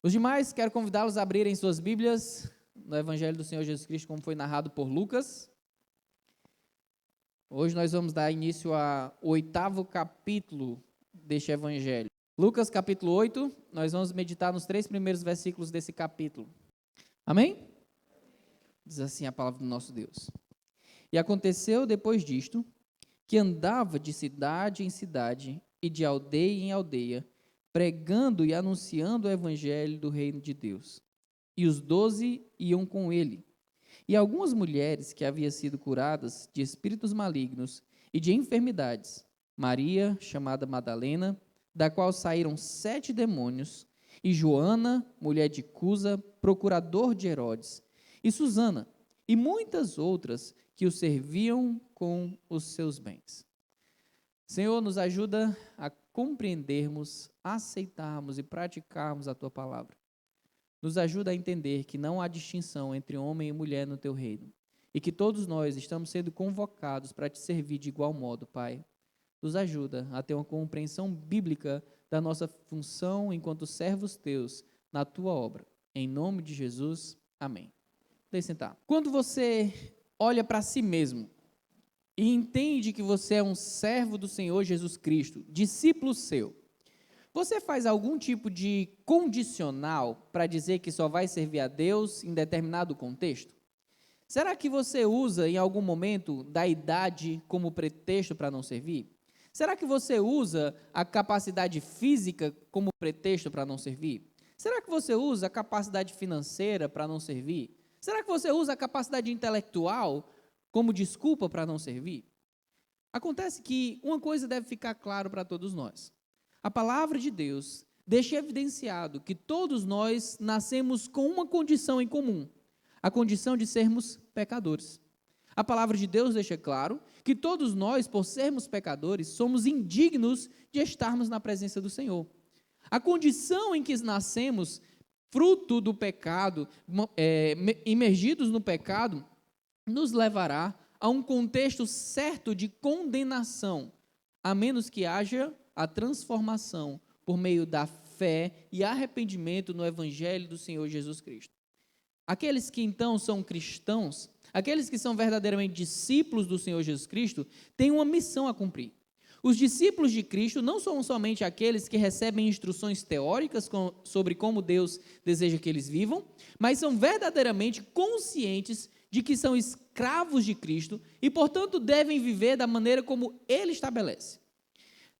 Os demais, quero convidá-los a abrirem suas Bíblias no Evangelho do Senhor Jesus Cristo, como foi narrado por Lucas. Hoje nós vamos dar início ao 8º capítulo deste Evangelho. Lucas capítulo 8, nós vamos meditar nos 3 primeiros versículos desse capítulo. Amém? Diz assim a palavra do nosso Deus. E aconteceu depois disto, que andava de cidade em cidade e de aldeia em aldeia, pregando e anunciando o evangelho do reino de Deus. E os 12 iam com ele. E algumas mulheres que haviam sido curadas de espíritos malignos e de enfermidades, Maria, chamada Madalena, da qual saíram 7 demônios, e Joana, mulher de Cusa, procurador de Herodes, e Susana, e muitas outras que o serviam com os seus bens. Senhor, nos ajuda a compreendermos, aceitarmos e praticarmos a Tua palavra. Nos ajuda a entender que não há distinção entre homem e mulher no Teu reino, e que todos nós estamos sendo convocados para Te servir de igual modo, Pai. Nos ajuda a ter uma compreensão bíblica da nossa função enquanto servos Teus na Tua obra. Em nome de Jesus, amém. Deixe sentar. Quando você olha para si mesmo e entende que você é um servo do Senhor Jesus Cristo, discípulo seu, você faz algum tipo de condicional para dizer que só vai servir a Deus em determinado contexto? Será que você usa em algum momento da idade como pretexto para não servir? Será que você usa a capacidade física como pretexto para não servir? Será que você usa a capacidade financeira para não servir? Será que você usa a capacidade intelectual como desculpa para não servir? Acontece que uma coisa deve ficar claro para todos nós. A palavra de Deus deixa evidenciado que todos nós nascemos com uma condição em comum, a condição de sermos pecadores. A palavra de Deus deixa claro que todos nós, por sermos pecadores, somos indignos de estarmos na presença do Senhor. A condição em que nascemos, fruto do pecado, imergidos no pecado, nos levará a um contexto certo de condenação, a menos que haja a transformação por meio da fé e arrependimento no Evangelho do Senhor Jesus Cristo. Aqueles que então são cristãos, aqueles que são verdadeiramente discípulos do Senhor Jesus Cristo, têm uma missão a cumprir. Os discípulos de Cristo não são somente aqueles que recebem instruções teóricas sobre como Deus deseja que eles vivam, mas são verdadeiramente conscientes de que são escravos de Cristo e, portanto, devem viver da maneira como Ele estabelece.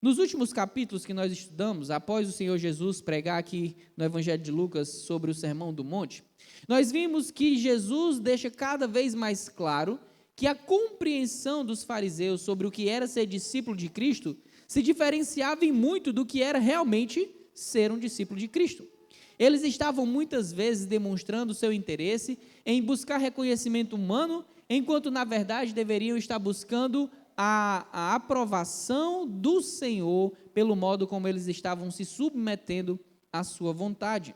Nos últimos capítulos que nós estudamos, após o Senhor Jesus pregar aqui no Evangelho de Lucas sobre o Sermão do Monte, nós vimos que Jesus deixa cada vez mais claro que a compreensão dos fariseus sobre o que era ser discípulo de Cristo se diferenciava em muito do que era realmente ser um discípulo de Cristo. Eles estavam muitas vezes demonstrando seu interesse em buscar reconhecimento humano, enquanto na verdade deveriam estar buscando a aprovação do Senhor pelo modo como eles estavam se submetendo à sua vontade.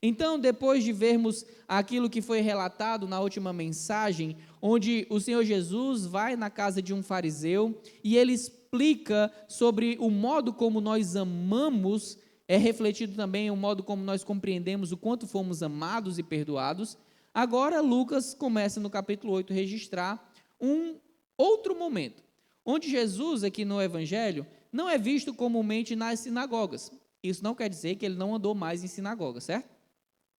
Então, depois de vermos aquilo que foi relatado na última mensagem, onde o Senhor Jesus vai na casa de um fariseu e ele explica sobre o modo como nós amamos, é refletido também o modo como nós compreendemos o quanto fomos amados e perdoados. Agora, Lucas começa no capítulo 8 a registrar um outro momento, onde Jesus, aqui no Evangelho, não é visto comumente nas sinagogas. Isso não quer dizer que ele não andou mais em sinagoga, certo?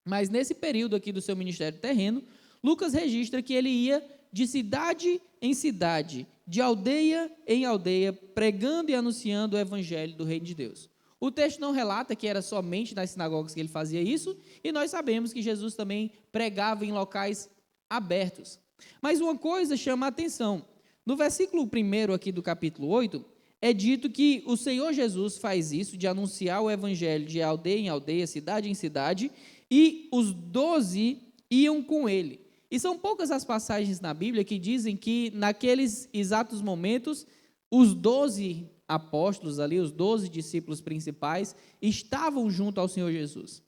Mas nesse período aqui do seu ministério terreno, Lucas registra que ele ia de cidade em cidade, de aldeia em aldeia, pregando e anunciando o Evangelho do Reino de Deus. O texto não relata que era somente nas sinagogas que ele fazia isso, e nós sabemos que Jesus também pregava em locais abertos. Mas uma coisa chama a atenção. No versículo 1 aqui do capítulo 8, é dito que o Senhor Jesus faz isso, de anunciar o Evangelho de aldeia em aldeia, cidade em cidade, e os 12 iam com ele. E são poucas as passagens na Bíblia que dizem que naqueles exatos momentos, os 12 apóstolos ali, os 12 discípulos principais, estavam junto ao Senhor Jesus.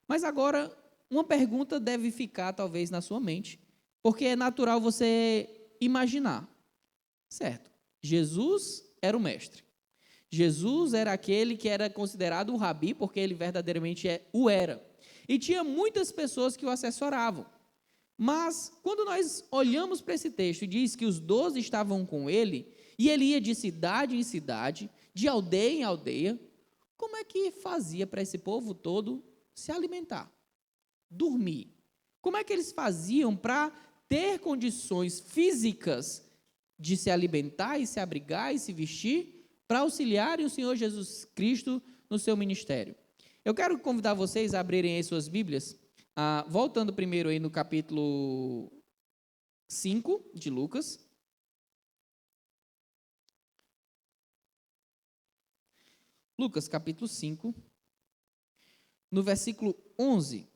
Mas agora, uma pergunta deve ficar talvez na sua mente, porque é natural você imaginar, certo? Jesus era o mestre. Jesus era aquele que era considerado o rabi, porque ele verdadeiramente o era. e tinha muitas pessoas que o assessoravam. Mas, quando nós olhamos para esse texto, diz que os 12 estavam com ele, e ele ia de cidade em cidade, de aldeia em aldeia. Como é que fazia para esse povo todo se alimentar, dormir? Como é que eles faziam para ter condições físicas de se alimentar e se abrigar e se vestir, para auxiliarem o Senhor Jesus Cristo no seu ministério? Eu quero convidar vocês a abrirem aí suas Bíblias, voltando primeiro aí no capítulo 5 de Lucas. Lucas, capítulo 5, no versículo 11.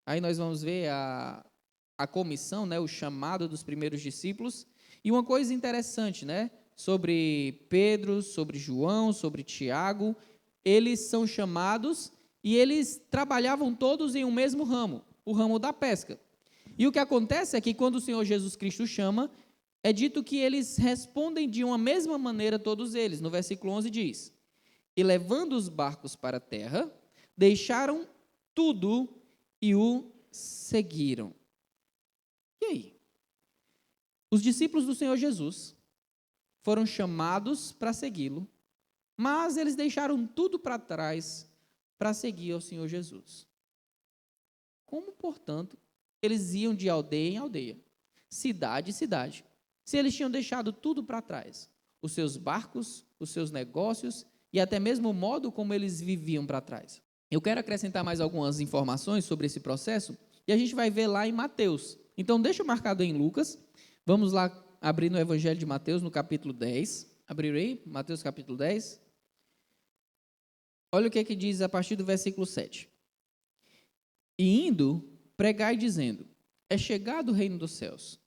Aí nós vamos ver a comissão, né, o chamado dos primeiros discípulos. E uma coisa interessante, né, sobre Pedro, sobre João, sobre Tiago, eles são chamados e eles trabalhavam todos em um mesmo ramo, o ramo da pesca. E o que acontece é que quando o Senhor Jesus Cristo chama, é dito que eles respondem de uma mesma maneira todos eles. No versículo 11 diz: e levando os barcos para a terra, deixaram tudo e o seguiram. E aí? Os discípulos do Senhor Jesus foram chamados para segui-lo, mas eles deixaram tudo para trás para seguir ao Senhor Jesus. Como, portanto, eles iam de aldeia em aldeia, cidade em cidade, se eles tinham deixado tudo para trás? Os seus barcos, os seus negócios e até mesmo o modo como eles viviam para trás. Eu quero acrescentar mais algumas informações sobre esse processo e a gente vai ver lá em Mateus. Então, deixa marcado em Lucas. Vamos lá abrir no Evangelho de Mateus, no capítulo 10. Abrir aí, Mateus capítulo 10. Olha o que diz a partir do versículo 7. E indo, pregai dizendo: é chegado o reino dos céus.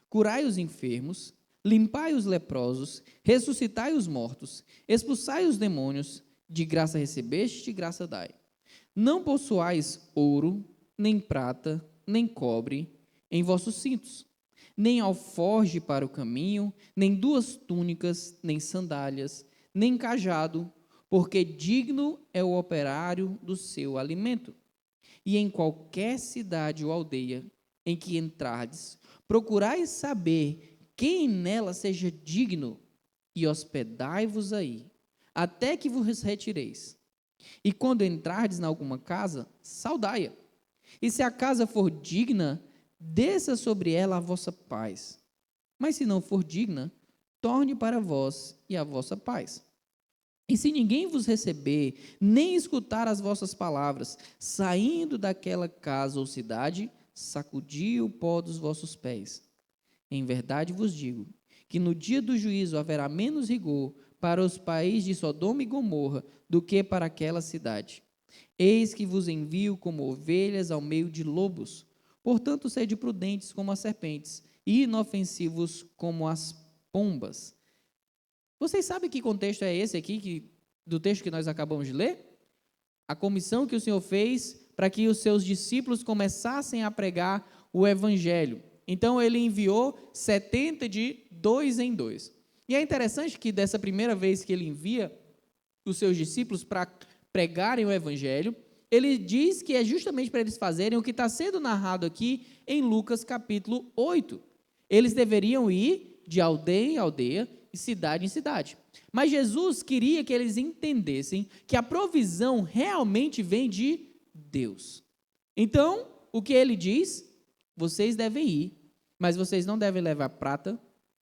Curai os enfermos, limpai os leprosos, ressuscitai os mortos, expulsai os demônios, de graça recebeste, de graça dai. Não possuais ouro, nem prata, nem cobre em vossos cintos, nem alforge para o caminho, nem 2 túnicas, nem sandálias, nem cajado, porque digno é o operário do seu alimento. E em qualquer cidade ou aldeia em que entrardes, procurai saber quem nela seja digno, e hospedai-vos aí, até que vos retireis. E quando entrardes em alguma casa, saudai-a. E se a casa for digna, desça sobre ela a vossa paz. Mas se não for digna, torne para vós e a vossa paz. E se ninguém vos receber, nem escutar as vossas palavras, saindo daquela casa ou cidade, sacudi o pó dos vossos pés. Em verdade vos digo, que no dia do juízo haverá menos rigor para os países de Sodoma e Gomorra do que para aquela cidade. Eis que vos envio como ovelhas ao meio de lobos. Portanto, sede prudentes como as serpentes e inofensivos como as pombas. Vocês sabem que contexto é esse aqui, do texto que nós acabamos de ler? A comissão que o Senhor fez para que os seus discípulos começassem a pregar o Evangelho. Então, ele enviou 70 de 2 em 2. E é interessante que dessa primeira vez que ele envia os seus discípulos para pregarem o Evangelho, ele diz que é justamente para eles fazerem o que está sendo narrado aqui em Lucas capítulo 8. Eles deveriam ir de aldeia em aldeia e cidade em cidade. Mas Jesus queria que eles entendessem que a provisão realmente vem de Deus. Então, o que ele diz? Vocês devem ir, mas vocês não devem levar prata,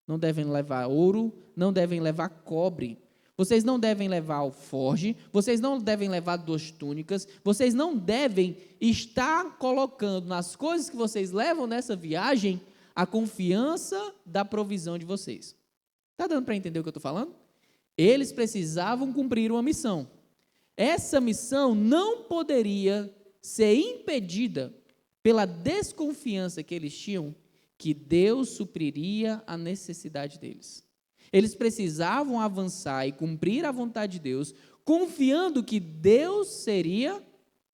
não devem levar ouro, não devem levar cobre. Vocês não devem levar alforge, vocês não devem levar 2 túnicas, vocês não devem estar colocando nas coisas que vocês levam nessa viagem a confiança da provisão de vocês. Está dando para entender o que eu estou falando? Eles precisavam cumprir uma missão. Essa missão não poderia ser impedida pela desconfiança que eles tinham que Deus supriria a necessidade deles. Eles precisavam avançar e cumprir a vontade de Deus, confiando que Deus seria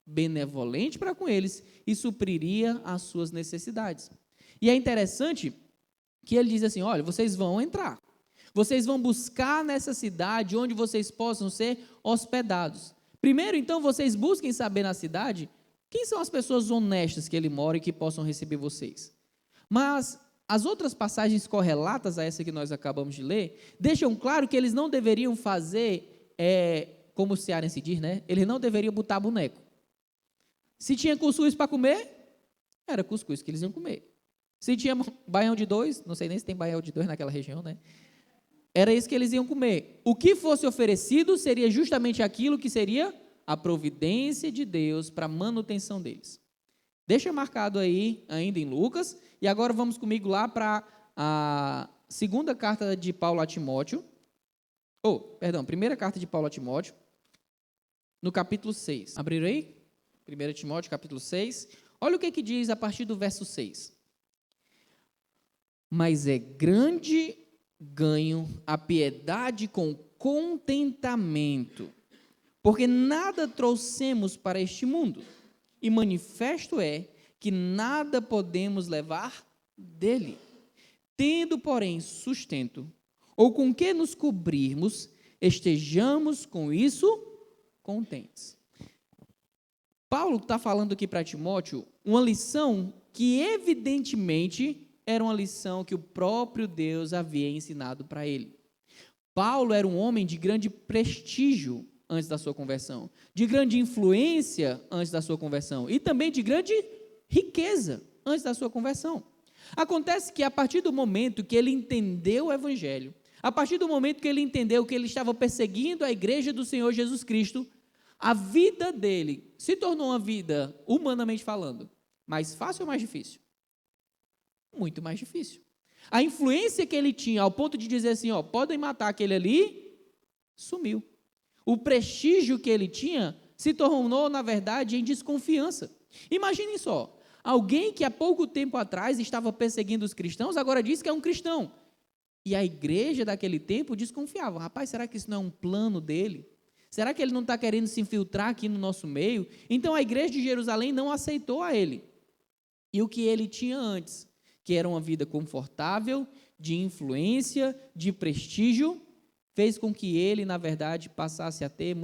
benevolente para com eles e supriria as suas necessidades. E é interessante que ele diz assim: olha, vocês vão entrar, vocês vão buscar nessa cidade onde vocês possam ser hospedados. Primeiro, então, vocês busquem saber na cidade quem são as pessoas honestas que ele mora e que possam receber vocês. Mas as outras passagens correlatas a essa que nós acabamos de ler, deixam claro que eles não deveriam fazer, como o cearense diz, né? Eles não deveriam botar boneco. Se tinha cuscuz para comer, era cuscuz que eles iam comer. Se tinha baião de dois, não sei nem se tem baião de dois naquela região, né? Era isso que eles iam comer. O que fosse oferecido seria justamente aquilo que seria a providência de Deus para a manutenção deles. Deixa marcado aí, ainda em Lucas, e agora vamos comigo lá para a segunda carta de Paulo a Timóteo, primeira carta de Paulo a Timóteo, no capítulo 6. Abriram aí? 1 Timóteo, capítulo 6. Olha o que diz a partir do verso 6. Mas é grande ganho a piedade com contentamento, porque nada trouxemos para este mundo, e manifesto é que nada podemos levar dele. Tendo, porém, sustento, ou com que nos cobrirmos, estejamos com isso contentes. Paulo está falando aqui para Timóteo uma lição que evidentemente era uma lição que o próprio Deus havia ensinado para ele. Paulo era um homem de grande prestígio antes da sua conversão, de grande influência antes da sua conversão e também de grande riqueza antes da sua conversão. Acontece que a partir do momento que ele entendeu o Evangelho, a partir do momento que ele entendeu que ele estava perseguindo a igreja do Senhor Jesus Cristo, a vida dele se tornou uma vida, humanamente falando, mais fácil ou mais difícil? Muito mais difícil. A influência que ele tinha, ao ponto de dizer assim, podem matar aquele ali, sumiu. O prestígio que ele tinha se tornou, na verdade, em desconfiança. Imaginem só, alguém que há pouco tempo atrás estava perseguindo os cristãos, agora diz que é um cristão. E a igreja daquele tempo desconfiava. Rapaz, será que isso não é um plano dele? Será que ele não está querendo se infiltrar aqui no nosso meio? Então a igreja de Jerusalém não aceitou a ele. E o que ele tinha antes, que era uma vida confortável, de influência, de prestígio, fez com que ele, na verdade, passasse a ter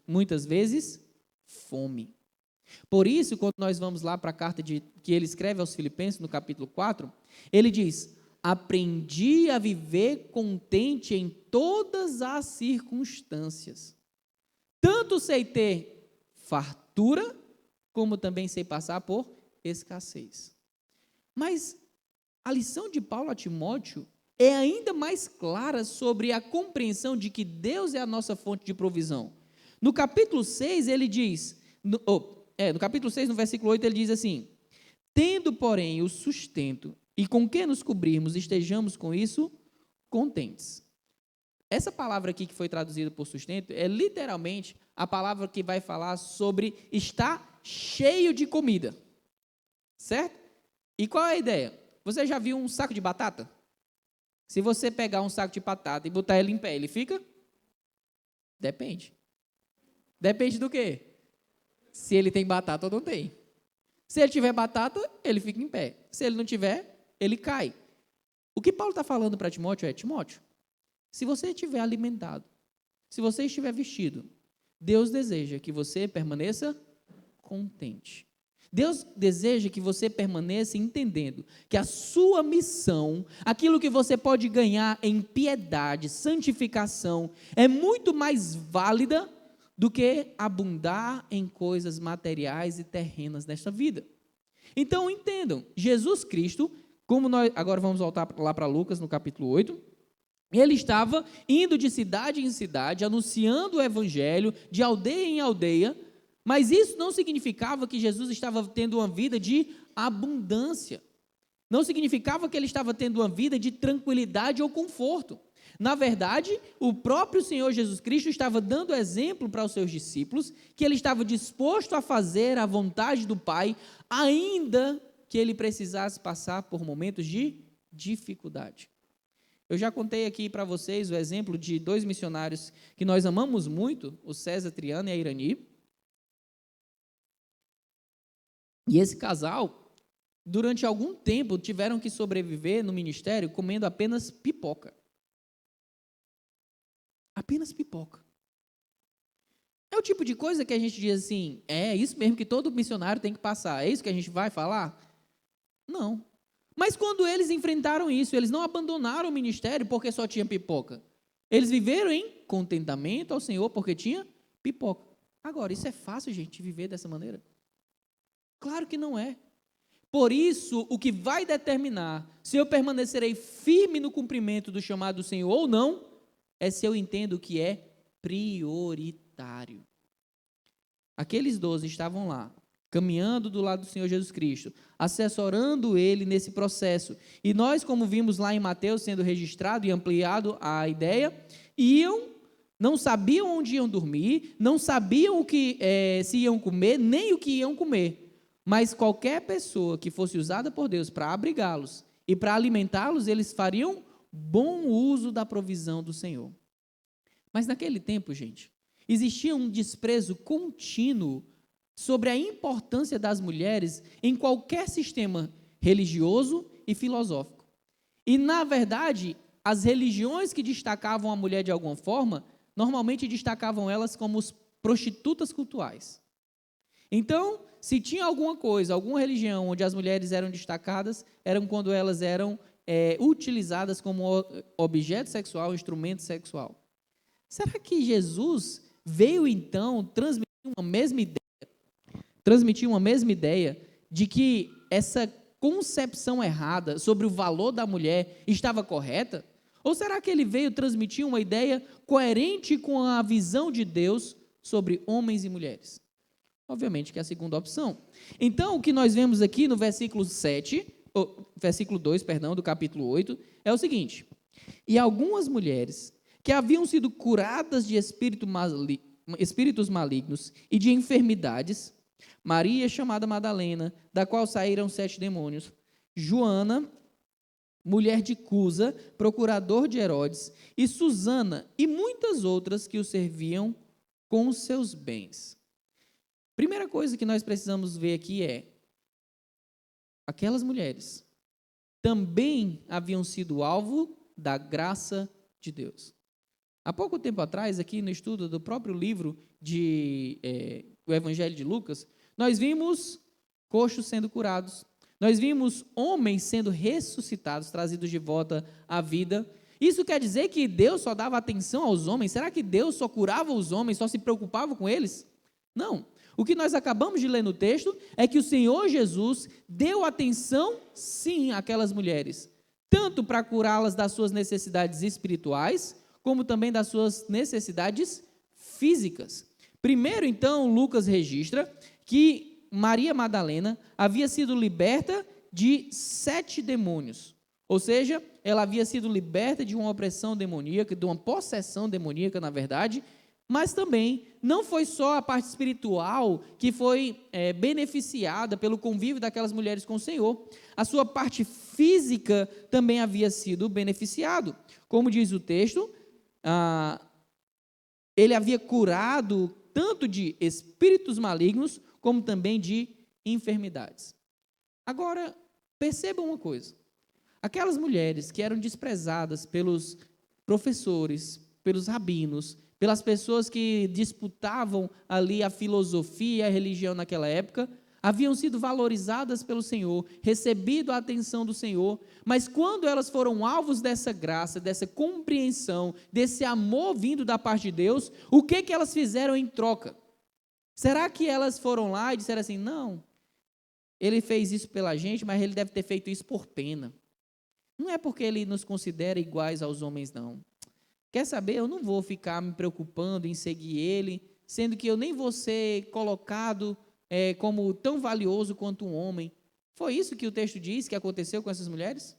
muitas vezes fome. Por isso, quando nós vamos lá para a carta que ele escreve aos Filipenses, no capítulo 4, ele diz: aprendi a viver contente em todas as circunstâncias. Tanto sei ter fartura, como também sei passar por escassez. Mas a lição de Paulo a Timóteo é ainda mais clara sobre a compreensão de que Deus é a nossa fonte de provisão. No capítulo 6, ele diz, no capítulo 6, no versículo 8, ele diz assim: tendo, porém, o sustento e com que nos cobrirmos, estejamos com isso contentes. Essa palavra aqui que foi traduzida por sustento é literalmente a palavra que vai falar sobre estar cheio de comida, certo? E qual é a ideia? Você já viu um saco de batata? Se você pegar um saco de batata e botar ele em pé, ele fica? Depende. Depende do quê? Se ele tem batata ou não tem. Se ele tiver batata, ele fica em pé. Se ele não tiver, ele cai. O que Paulo está falando para Timóteo é: Timóteo, se você estiver alimentado, se você estiver vestido, Deus deseja que você permaneça contente. Deus deseja que você permaneça entendendo que a sua missão, aquilo que você pode ganhar em piedade, santificação, é muito mais válida do que abundar em coisas materiais e terrenas nesta vida. Então entendam, Jesus Cristo, como nós agora vamos voltar lá para Lucas no capítulo 8, ele estava indo de cidade em cidade, anunciando o evangelho, de aldeia em aldeia, mas isso não significava que Jesus estava tendo uma vida de abundância. Não significava que ele estava tendo uma vida de tranquilidade ou conforto. Na verdade, o próprio Senhor Jesus Cristo estava dando exemplo para os seus discípulos que ele estava disposto a fazer a vontade do Pai, ainda que ele precisasse passar por momentos de dificuldade. Eu já contei aqui para vocês o exemplo de dois missionários que nós amamos muito, o César Triano e a Irani. E esse casal, durante algum tempo, tiveram que sobreviver no ministério comendo apenas pipoca. Apenas pipoca. É o tipo de coisa que a gente diz assim, é isso mesmo que todo missionário tem que passar, é isso que a gente vai falar? Não. Mas quando eles enfrentaram isso, eles não abandonaram o ministério porque só tinha pipoca. Eles viveram em contentamento ao Senhor porque tinha pipoca. Agora, isso é fácil, gente, viver dessa maneira? Claro que não é. Por isso, o que vai determinar se eu permanecerei firme no cumprimento do chamado do Senhor ou não, é se eu entendo o que é prioritário. Aqueles 12 estavam lá, caminhando do lado do Senhor Jesus Cristo, assessorando Ele nesse processo. E nós, como vimos lá em Mateus, sendo registrado e ampliado a ideia, não sabiam onde iam dormir, não sabiam se iam comer, nem o que iam comer. Mas qualquer pessoa que fosse usada por Deus para abrigá-los e para alimentá-los, eles fariam bom uso da provisão do Senhor. Mas naquele tempo, gente, existia um desprezo contínuo sobre a importância das mulheres em qualquer sistema religioso e filosófico. E, na verdade, as religiões que destacavam a mulher de alguma forma, normalmente destacavam elas como prostitutas cultuais. Então, se tinha alguma coisa, alguma religião onde as mulheres eram destacadas, eram quando elas eram utilizadas como objeto sexual, instrumento sexual. Será que Jesus veio então transmitir uma mesma ideia de que essa concepção errada sobre o valor da mulher estava correta? Ou será que ele veio transmitir uma ideia coerente com a visão de Deus sobre homens e mulheres? Obviamente que é a segunda opção. Então, o que nós vemos aqui no versículo 2, do capítulo 8, é o seguinte: e algumas mulheres que haviam sido curadas de espíritos malignos e de enfermidades, Maria, chamada Madalena, da qual saíram 7 demônios, Joana, mulher de Cusa, procurador de Herodes, e Susana, e muitas outras que o serviam com os seus bens. Primeira coisa que nós precisamos ver aqui é: aquelas mulheres também haviam sido alvo da graça de Deus. Há pouco tempo atrás, aqui no estudo do próprio livro do Evangelho de Lucas, nós vimos coxos sendo curados, nós vimos homens sendo ressuscitados, trazidos de volta à vida. Isso quer dizer que Deus só dava atenção aos homens? Será que Deus só curava os homens, só se preocupava com eles? Não. O que nós acabamos de ler no texto é que o Senhor Jesus deu atenção, sim, àquelas mulheres, tanto para curá-las das suas necessidades espirituais, como também das suas necessidades físicas. Primeiro, então, Lucas registra que Maria Madalena havia sido liberta de 7 demônios. Ou seja, ela havia sido liberta de uma opressão demoníaca, de uma possessão demoníaca, na verdade, mas também não foi só a parte espiritual que foi beneficiada pelo convívio daquelas mulheres com o Senhor. A sua parte física também havia sido beneficiado. Como diz o texto, ele havia curado tanto de espíritos malignos, como também de enfermidades. Agora, percebam uma coisa: aquelas mulheres que eram desprezadas pelos professores, pelos rabinos, pelas pessoas que disputavam ali a filosofia e a religião naquela época, haviam sido valorizadas pelo Senhor, recebido a atenção do Senhor, mas quando elas foram alvos dessa graça, dessa compreensão, desse amor vindo da parte de Deus, o que elas fizeram em troca? Será que elas foram lá e disseram assim: não, ele fez isso pela gente, mas ele deve ter feito isso por pena. Não é porque ele nos considera iguais aos homens, não. Quer saber? Eu não vou ficar me preocupando em seguir ele, sendo que eu nem vou ser colocado como tão valioso quanto um homem. Foi isso que o texto diz que aconteceu com essas mulheres?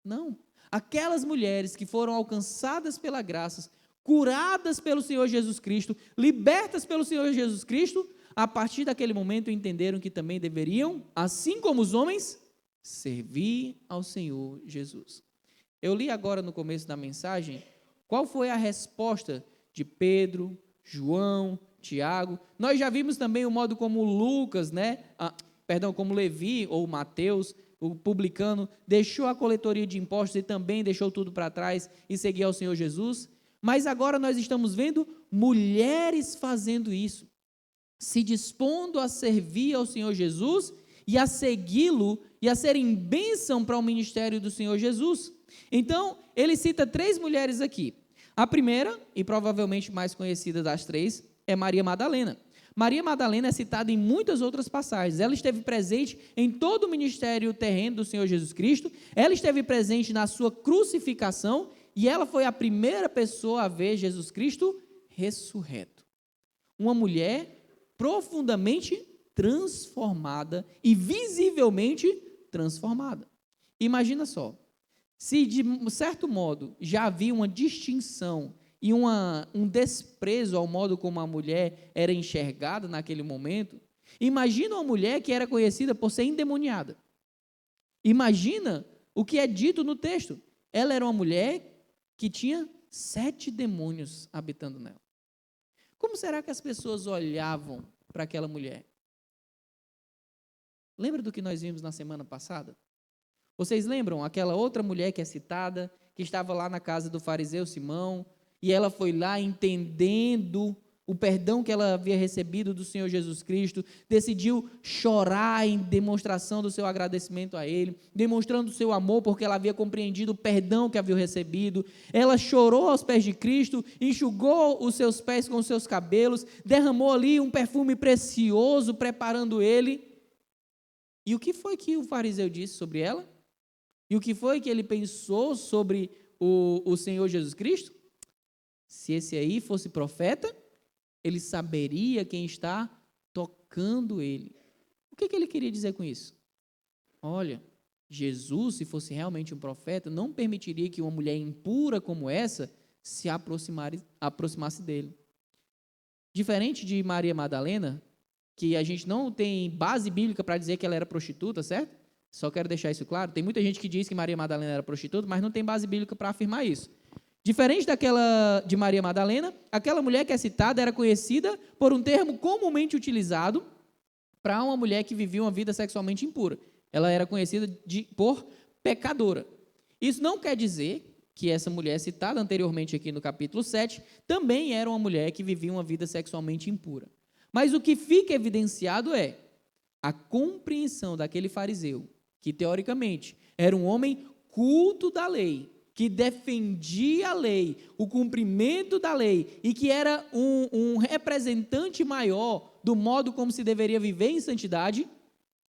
Não. Aquelas mulheres que foram alcançadas pela graça, curadas pelo Senhor Jesus Cristo, libertas pelo Senhor Jesus Cristo, a partir daquele momento entenderam que também deveriam, assim como os homens, servir ao Senhor Jesus. Eu li agora no começo da mensagem qual foi a resposta de Pedro, João, Tiago. Nós já vimos também o modo como Lucas, como Levi ou Mateus, o publicano, deixou a coletoria de impostos e também deixou tudo para trás e seguiu ao Senhor Jesus. Mas agora nós estamos vendo mulheres fazendo isso, se dispondo a servir ao Senhor Jesus e a segui-lo e a serem bênção para o ministério do Senhor Jesus. Então, ele cita 3 mulheres aqui. A primeira, e provavelmente mais conhecida das 3, é Maria Madalena. Maria Madalena é citada em muitas outras passagens. Ela esteve presente em todo o ministério terreno do Senhor Jesus Cristo. Ela esteve presente na sua crucificação e ela foi a primeira pessoa a ver Jesus Cristo ressurreto. Uma mulher profundamente transformada e visivelmente transformada. Imagina só, se de certo modo já havia uma distinção e um desprezo ao modo como a mulher era enxergada naquele momento, imagina uma mulher que era conhecida por ser endemoniada. Imagina o que é dito no texto. Ela era uma mulher que tinha 7 demônios habitando nela. Como será que as pessoas olhavam para aquela mulher? Lembra do que nós vimos na semana passada? Vocês lembram aquela outra mulher que é citada, que estava lá na casa do fariseu Simão, e ela foi lá entendendo o perdão que ela havia recebido do Senhor Jesus Cristo, decidiu chorar em demonstração do seu agradecimento a Ele, demonstrando o seu amor porque ela havia compreendido o perdão que havia recebido. Ela chorou aos pés de Cristo, enxugou os seus pés com os seus cabelos, derramou ali um perfume precioso, preparando Ele. E o que foi que o fariseu disse sobre ela? E o que foi que ele pensou sobre o Senhor Jesus Cristo? Se esse aí fosse profeta, ele saberia quem está tocando ele. O que ele queria dizer com isso? Olha, Jesus, se fosse realmente um profeta, não permitiria que uma mulher impura como essa se aproximasse dele. Diferente de Maria Madalena, que a gente não tem base bíblica para dizer que ela era prostituta, certo? Só quero deixar isso claro. Tem muita gente que diz que Maria Madalena era prostituta, mas não tem base bíblica para afirmar isso. Diferente daquela de Maria Madalena, aquela mulher que é citada era conhecida por um termo comumente utilizado para uma mulher que vivia uma vida sexualmente impura. Ela era conhecida por pecadora. Isso não quer dizer que essa mulher citada anteriormente aqui no capítulo 7 também era uma mulher que vivia uma vida sexualmente impura. Mas o que fica evidenciado é a compreensão daquele fariseu, que teoricamente era um homem culto da lei, que defendia a lei, o cumprimento da lei, e que era um representante maior do modo como se deveria viver em santidade.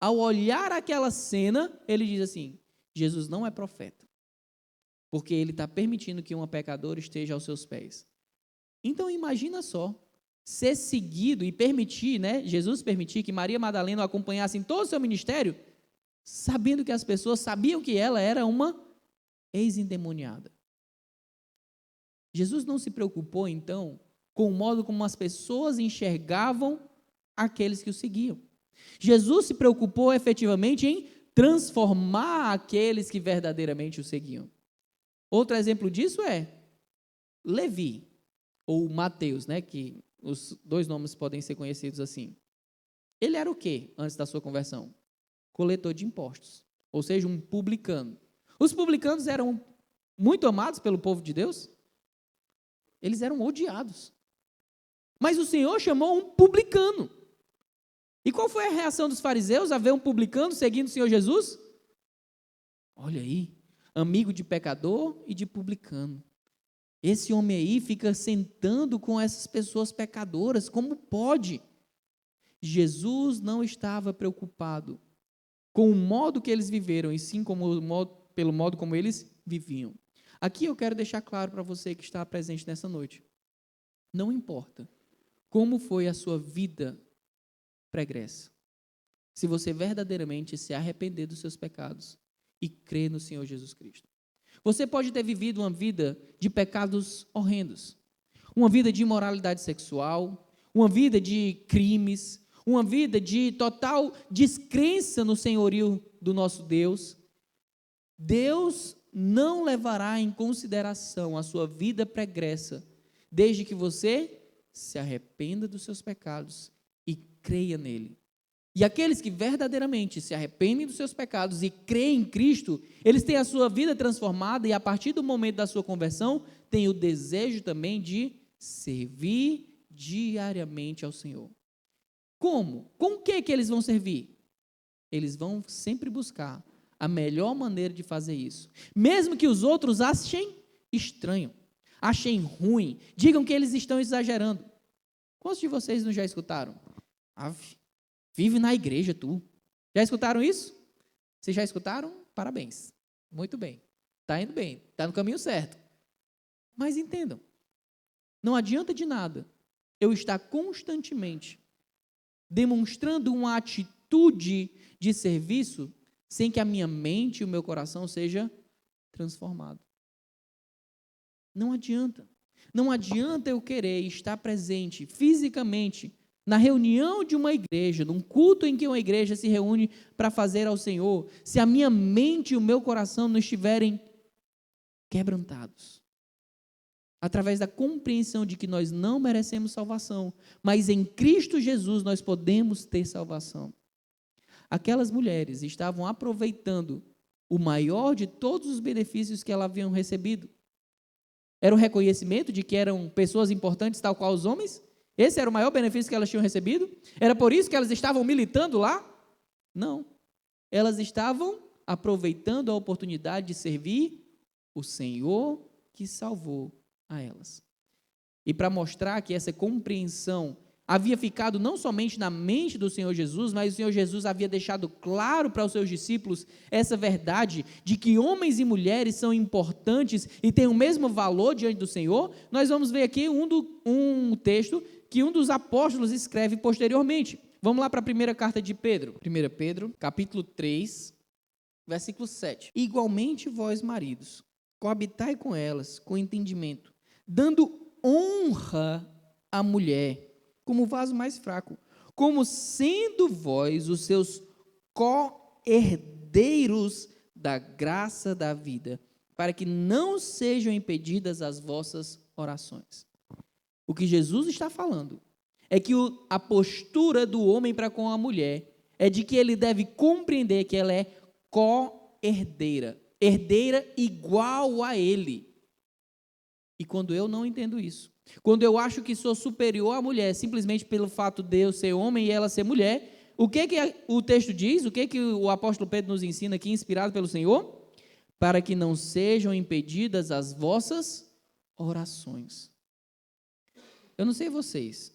Ao olhar aquela cena, ele diz assim: Jesus não é profeta, porque ele está permitindo que uma pecadora esteja aos seus pés. Então imagina só, ser seguido e permitir, Jesus permitir que Maria Madalena o acompanhasse em todo o seu ministério, sabendo que as pessoas sabiam que ela era uma ex-endemoniada. Jesus não se preocupou, então, com o modo como as pessoas enxergavam aqueles que o seguiam. Jesus se preocupou efetivamente em transformar aqueles que verdadeiramente o seguiam. Outro exemplo disso é Levi, ou Mateus, que os 2 nomes podem ser conhecidos assim. Ele era o quê antes da sua conversão? Coletor de impostos, ou seja, um publicano. Os publicanos eram muito amados pelo povo de Deus? Eles eram odiados. Mas o Senhor chamou um publicano. E qual foi a reação dos fariseus a ver um publicano seguindo o Senhor Jesus? Olha aí, amigo de pecador e de publicano. Esse homem aí fica sentando com essas pessoas pecadoras, como pode? Jesus não estava preocupado com o modo que eles viveram, e sim pelo modo como eles viviam. Aqui eu quero deixar claro para você que está presente nessa noite. Não importa como foi a sua vida pregressa, se você verdadeiramente se arrepender dos seus pecados e crer no Senhor Jesus Cristo. Você pode ter vivido uma vida de pecados horrendos, uma vida de imoralidade sexual, uma vida de crimes, uma vida de total descrença no senhorio do nosso Deus. Deus não levará em consideração a sua vida pregressa, desde que você se arrependa dos seus pecados e creia nele. E aqueles que verdadeiramente se arrependem dos seus pecados e creem em Cristo, eles têm a sua vida transformada e a partir do momento da sua conversão, têm o desejo também de servir diariamente ao Senhor. Como? Com o que eles vão servir? Eles vão sempre buscar a melhor maneira de fazer isso. Mesmo que os outros achem estranho, achem ruim, digam que eles estão exagerando. Quantos de vocês não já escutaram? Vive na igreja, tu. Já escutaram isso? Vocês já escutaram? Parabéns. Muito bem. Está indo bem. Está no caminho certo. Mas entendam, não adianta de nada eu estar constantemente demonstrando uma atitude de serviço sem que a minha mente e o meu coração seja transformado. Não adianta. Não adianta eu querer estar presente fisicamente na reunião de uma igreja, num culto em que uma igreja se reúne para fazer ao Senhor, se a minha mente e o meu coração não estiverem quebrantados. Através da compreensão de que nós não merecemos salvação, mas em Cristo Jesus nós podemos ter salvação. Aquelas mulheres estavam aproveitando o maior de todos os benefícios que elas haviam recebido. Era o reconhecimento de que eram pessoas importantes, tal qual os homens? Esse era o maior benefício que elas tinham recebido? Era por isso que elas estavam militando lá? Não. Elas estavam aproveitando a oportunidade de servir o Senhor que salvou a elas. E para mostrar que essa compreensão havia ficado não somente na mente do Senhor Jesus, mas o Senhor Jesus havia deixado claro para os seus discípulos essa verdade de que homens e mulheres são importantes e têm o mesmo valor diante do Senhor, nós vamos ver aqui um texto que um dos apóstolos escreve posteriormente. Vamos lá para a primeira carta de Pedro. 1 Pedro, capítulo 3, versículo 7. Igualmente vós, maridos, coabitai com elas com entendimento, dando honra à mulher como vaso mais fraco, como sendo vós os seus co-herdeiros da graça da vida, para que não sejam impedidas as vossas orações. O que Jesus está falando é que a postura do homem para com a mulher é de que ele deve compreender que ela é co-herdeira, herdeira igual a ele. E quando eu não entendo isso, quando eu acho que sou superior à mulher, simplesmente pelo fato de eu ser homem e ela ser mulher, o que o texto diz? O que o apóstolo Pedro nos ensina aqui, inspirado pelo Senhor? Para que não sejam impedidas as vossas orações. Eu não sei vocês,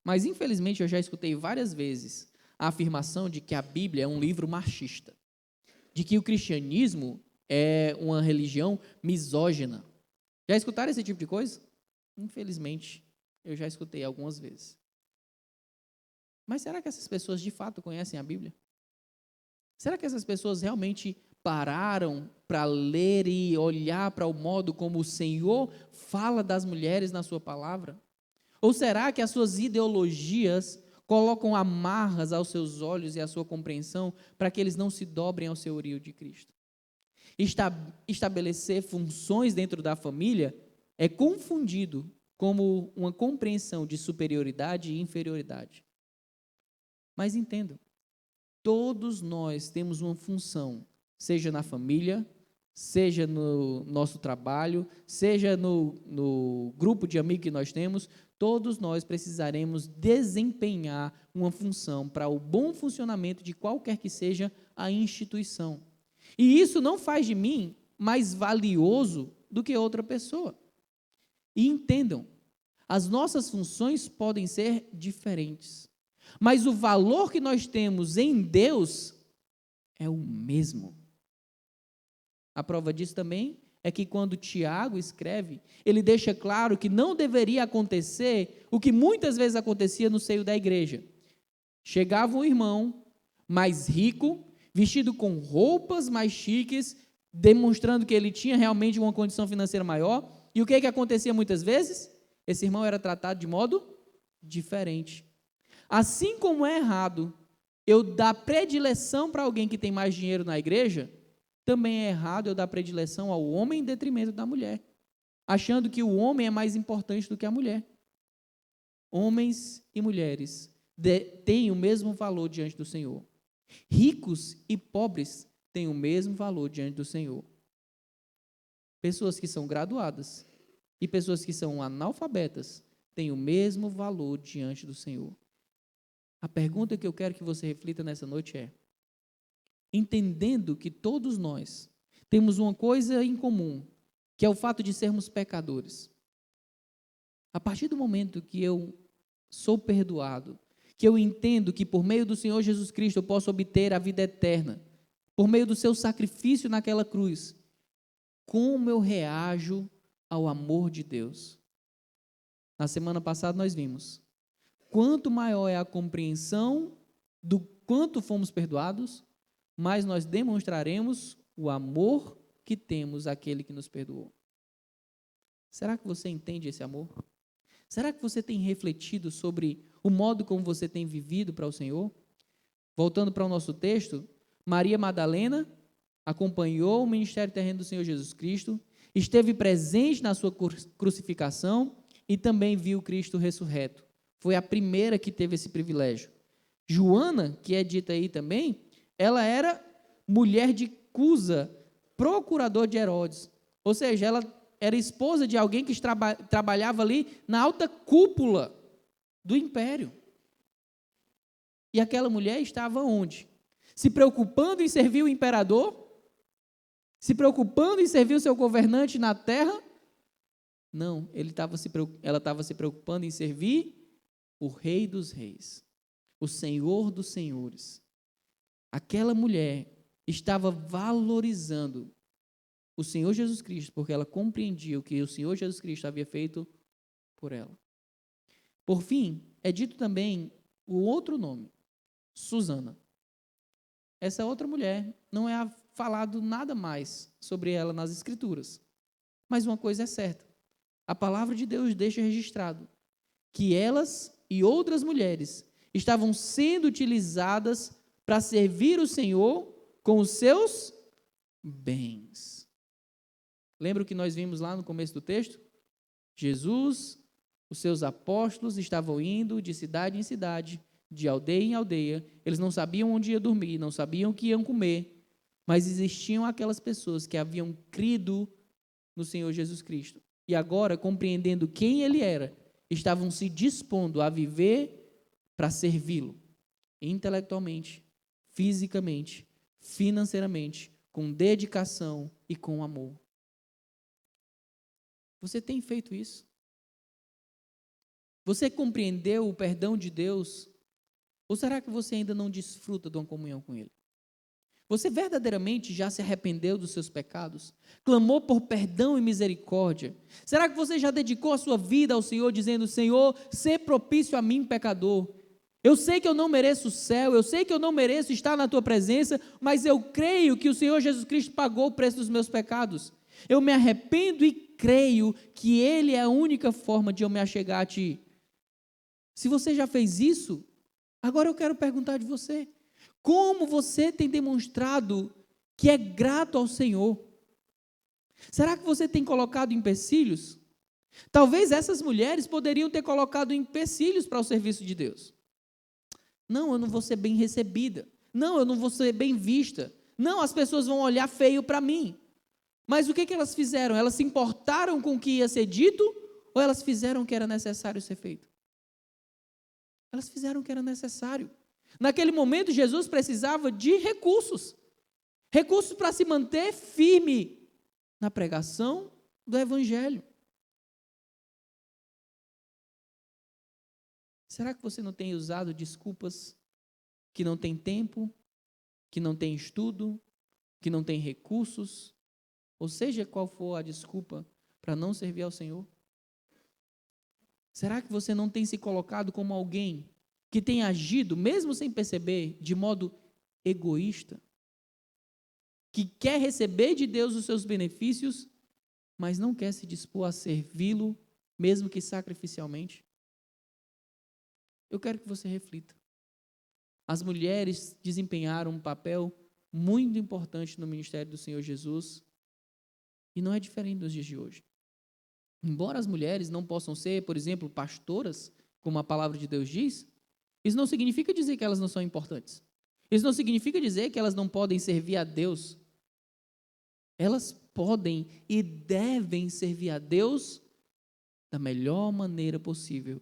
mas infelizmente eu já escutei várias vezes a afirmação de que a Bíblia é um livro machista, de que o cristianismo é uma religião misógina. Já escutaram esse tipo de coisa? Infelizmente, eu já escutei algumas vezes. Mas será que essas pessoas de fato conhecem a Bíblia? Será que essas pessoas realmente pararam para ler e olhar para o modo como o Senhor fala das mulheres na sua palavra? Ou será que as suas ideologias colocam amarras aos seus olhos e à sua compreensão para que eles não se dobrem ao senhorio de Cristo? Estabelecer funções dentro da família é confundido como uma compreensão de superioridade e inferioridade. Mas entendam, todos nós temos uma função, seja na família, seja no nosso trabalho, seja no grupo de amigos que nós temos, todos nós precisaremos desempenhar uma função para o bom funcionamento de qualquer que seja a instituição. E isso não faz de mim mais valioso do que outra pessoa. E entendam, as nossas funções podem ser diferentes, mas o valor que nós temos em Deus é o mesmo. A prova disso também é que quando Tiago escreve, ele deixa claro que não deveria acontecer o que muitas vezes acontecia no seio da igreja. Chegava um irmão mais rico, vestido com roupas mais chiques, demonstrando que ele tinha realmente uma condição financeira maior. E o que acontecia muitas vezes? Esse irmão era tratado de modo diferente. Assim como é errado eu dar predileção para alguém que tem mais dinheiro na igreja, também é errado eu dar predileção ao homem em detrimento da mulher, achando que o homem é mais importante do que a mulher. Homens e mulheres têm o mesmo valor diante do Senhor. Ricos e pobres têm o mesmo valor diante do Senhor. Pessoas que são graduadas e pessoas que são analfabetas têm o mesmo valor diante do Senhor. A pergunta que eu quero que você reflita nessa noite é: entendendo que todos nós temos uma coisa em comum, que é o fato de sermos pecadores, a partir do momento que eu sou perdoado, que eu entendo que por meio do Senhor Jesus Cristo eu posso obter a vida eterna, por meio do seu sacrifício naquela cruz, como eu reajo ao amor de Deus? Na semana passada nós vimos, quanto maior é a compreensão do quanto fomos perdoados, mais nós demonstraremos o amor que temos àquele que nos perdoou. Será que você entende esse amor? Será que você tem refletido sobre o modo como você tem vivido para o Senhor? Voltando para o nosso texto, Maria Madalena acompanhou o ministério terreno do Senhor Jesus Cristo, esteve presente na sua crucificação e também viu Cristo ressurreto. Foi a primeira que teve esse privilégio. Joana, que é dita aí também, ela era mulher de Cusa, procurador de Herodes. Ou seja, ela era esposa de alguém que trabalhava ali na alta cúpula do império. E aquela mulher estava onde? Se preocupando em servir o imperador? Se preocupando em servir o seu governante na terra? Não, ela estava se preocupando em servir o Rei dos Reis, o Senhor dos Senhores. Aquela mulher estava valorizando o Senhor Jesus Cristo, porque ela compreendia o que o Senhor Jesus Cristo havia feito por ela. Por fim, é dito também o outro nome, Susana. Essa outra mulher, não é falado nada mais sobre ela nas Escrituras. Mas uma coisa é certa, a palavra de Deus deixa registrado que elas e outras mulheres estavam sendo utilizadas para servir o Senhor com os seus bens. Lembra o que nós vimos lá no começo do texto? Jesus, os seus apóstolos estavam indo de cidade em cidade, de aldeia em aldeia. Eles não sabiam onde ia dormir, não sabiam o que iam comer, mas existiam aquelas pessoas que haviam crido no Senhor Jesus Cristo. E agora, compreendendo quem Ele era, estavam se dispondo a viver para servi-lo, intelectualmente, fisicamente, financeiramente, com dedicação e com amor. Você tem feito isso? Você compreendeu o perdão de Deus? Ou será que você ainda não desfruta de uma comunhão com Ele? Você verdadeiramente já se arrependeu dos seus pecados? Clamou por perdão e misericórdia? Será que você já dedicou a sua vida ao Senhor, dizendo: Senhor, sê propício a mim, pecador? Eu sei que eu não mereço o céu, eu sei que eu não mereço estar na Tua presença, mas eu creio que o Senhor Jesus Cristo pagou o preço dos meus pecados. Eu me arrependo e creio que Ele é a única forma de eu me achegar a Ti. Se você já fez isso, agora eu quero perguntar de você: como você tem demonstrado que é grato ao Senhor? Será que você tem colocado empecilhos? Talvez essas mulheres poderiam ter colocado empecilhos para o serviço de Deus. Não, eu não vou ser bem recebida. Não, eu não vou ser bem vista. Não, as pessoas vão olhar feio para mim. Mas o que elas fizeram? Elas se importaram com o que ia ser dito ou elas fizeram o que era necessário ser feito? Elas fizeram o que era necessário. Naquele momento, Jesus precisava de recursos. Recursos para se manter firme na pregação do Evangelho. Será que você não tem usado desculpas que não tem tempo, que não tem estudo, que não tem recursos? Ou seja, qual for a desculpa para não servir ao Senhor? Será que você não tem se colocado como alguém que tem agido, mesmo sem perceber, de modo egoísta? Que quer receber de Deus os seus benefícios, mas não quer se dispor a servi-lo, mesmo que sacrificialmente? Eu quero que você reflita. As mulheres desempenharam um papel muito importante no ministério do Senhor Jesus, e não é diferente dos dias de hoje. Embora as mulheres não possam ser, por exemplo, pastoras, como a palavra de Deus diz, isso não significa dizer que elas não são importantes. Isso não significa dizer que elas não podem servir a Deus. Elas podem e devem servir a Deus da melhor maneira possível,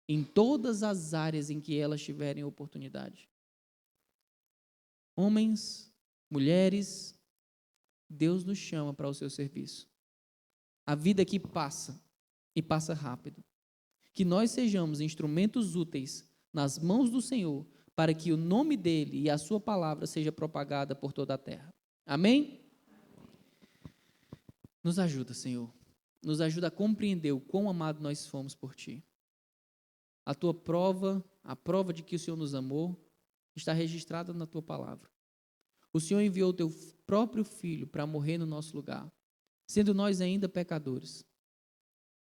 em todas as áreas em que elas tiverem oportunidade. Homens, mulheres, Deus nos chama para o seu serviço. A vida aqui passa, e passa rápido. Que nós sejamos instrumentos úteis nas mãos do Senhor, para que o nome dele e a sua palavra seja propagada por toda a terra. Amém? Nos ajuda, Senhor. Nos ajuda a compreender o quão amado nós fomos por ti. A tua prova, a prova de que o Senhor nos amou, está registrada na tua palavra. O Senhor enviou o teu próprio Filho para morrer no nosso lugar, sendo nós ainda pecadores.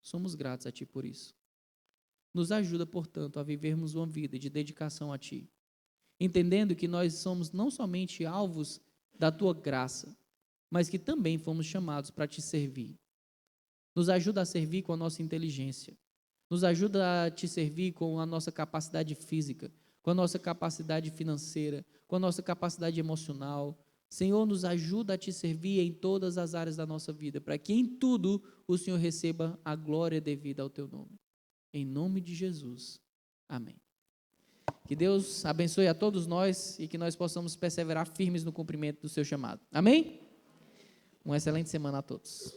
Somos gratos a ti por isso. Nos ajuda, portanto, a vivermos uma vida de dedicação a ti, entendendo que nós somos não somente alvos da tua graça, mas que também fomos chamados para te servir. Nos ajuda a servir com a nossa inteligência. Nos ajuda a te servir com a nossa capacidade física, com a nossa capacidade financeira, com a nossa capacidade emocional. Senhor, nos ajuda a te servir em todas as áreas da nossa vida, para que em tudo o Senhor receba a glória devida ao teu nome. Em nome de Jesus. Amém. Que Deus abençoe a todos nós e que nós possamos perseverar firmes no cumprimento do seu chamado. Amém? Uma excelente semana a todos.